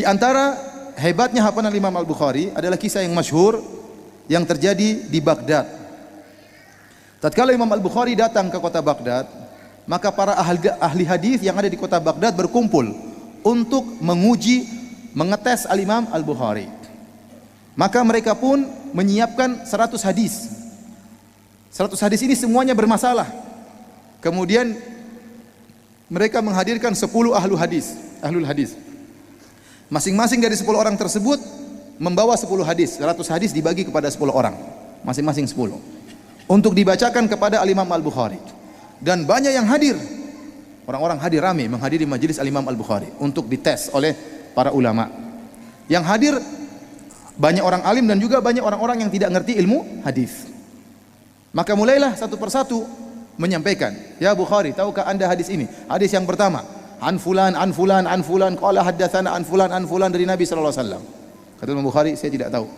Di antara hebatnya hafalan Imam Al-Bukhari adalah kisah yang masyhur yang terjadi di Baghdad. Tatkala Imam Al-Bukhari datang ke kota Baghdad, maka para ahli hadis yang ada di kota Baghdad berkumpul untuk menguji, mengetes Al-Imam Al-Bukhari. Maka mereka pun menyiapkan 100 hadis. 100 hadis ini semuanya bermasalah. Kemudian mereka menghadirkan 10 ahlul hadis. Masing-masing dari 10 orang tersebut membawa 10 hadis. 100 hadis dibagi kepada 10 orang, masing-masing 10, untuk dibacakan kepada Al-Imam Al-Bukhari. Dan banyak yang hadir. Orang-orang hadir ramai menghadiri majelis Al-Imam Al-Bukhari untuk dites oleh para ulama. Yang hadir banyak orang alim dan juga banyak orang-orang yang tidak ngerti ilmu hadis. Maka mulailah satu persatu menyampaikan, "Ya Bukhari, tahukah Anda hadis ini?" Hadis yang pertama, an fulan qala haddatsana an fulan dari Nabi sallallahu alaihi wasallam. Kata Imam Bukhari, "Saya tidak tahu."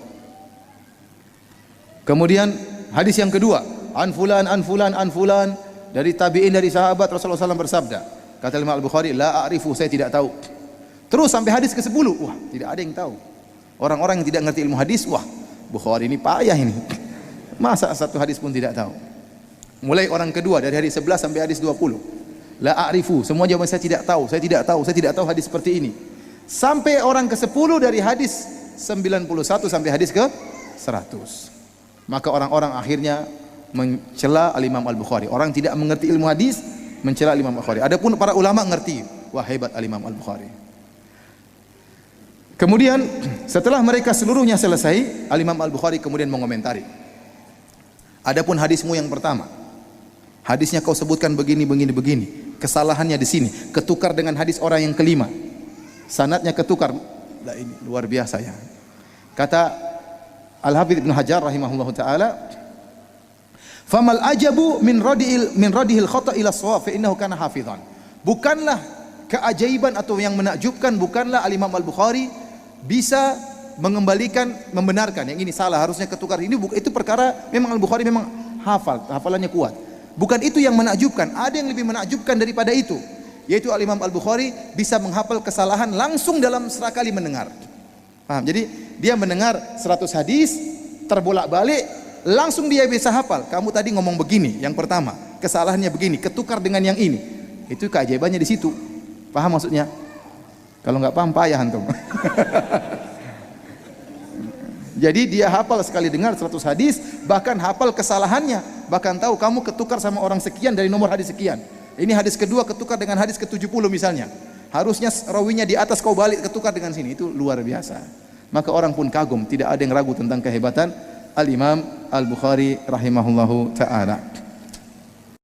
Kemudian hadis yang kedua, an fulan dari tabi'in, dari sahabat Rasulullah SAW bersabda. Kata Imam Al-Bukhari, "La a'rifu, saya tidak tahu." Terus sampai hadis ke-10, wah, tidak ada yang tahu. Orang-orang yang tidak ngerti ilmu hadis, wah, Bukhari ini payah ini. Masa satu hadis pun tidak tahu. Mulai orang kedua dari hadis 11 sampai hadis 20. La a'rifu, semua jawaban saya tidak tahu hadis seperti ini. Sampai orang ke-10 dari hadis 91 sampai hadis ke-100. Maka orang-orang akhirnya mencela Al-Imam Al-Bukhari. Orang tidak mengerti ilmu hadis mencela Al-Imam Al-Bukhari. Adapun para ulama ngerti, wah hebat Al-Imam Al-Bukhari. Kemudian setelah mereka seluruhnya selesai, Al-Imam Al-Bukhari kemudian mengomentari. Adapun hadismu yang pertama, hadisnya kau sebutkan begini. Kesalahannya di sini, ketukar dengan hadis orang yang kelima. Sanadnya ketukar. Nah, ini luar biasa ya. Kata Al-Hafidz Ibnu Hajar rahimahullahu taala, "Famal ajabu min radihil khata' ila shawab fa innahu kana hafizan." Bukanlah keajaiban atau yang menakjubkan, bukanlah Al-Imam Al-Bukhari bisa membenarkan yang ini salah, harusnya ketukar. Itu perkara memang Al-Bukhari memang hafalannya kuat. Bukan itu yang menakjubkan, ada yang lebih menakjubkan daripada itu, yaitu Al-Imam Al-Bukhari bisa menghafal kesalahan langsung dalam sekali mendengar. Paham? Jadi dia mendengar 100 hadis terbolak-balik, langsung dia bisa hafal. Kamu tadi ngomong begini, yang pertama, kesalahannya begini, ketukar dengan yang ini. Itu keajaibannya di situ. Paham maksudnya? Kalau nggak paham payah antum. Jadi dia hafal sekali dengar 100 hadis, bahkan hafal kesalahannya, bahkan tahu kamu ketukar sama orang sekian dari nomor hadis sekian. Ini hadis kedua ketukar dengan hadis ke-70 misalnya. Harusnya rawinya di atas, kau balik ketukar dengan sini. Itu luar biasa. Maka orang pun kagum, tidak ada yang ragu tentang kehebatan Al-Imam Al-Bukhari rahimahullahu taala.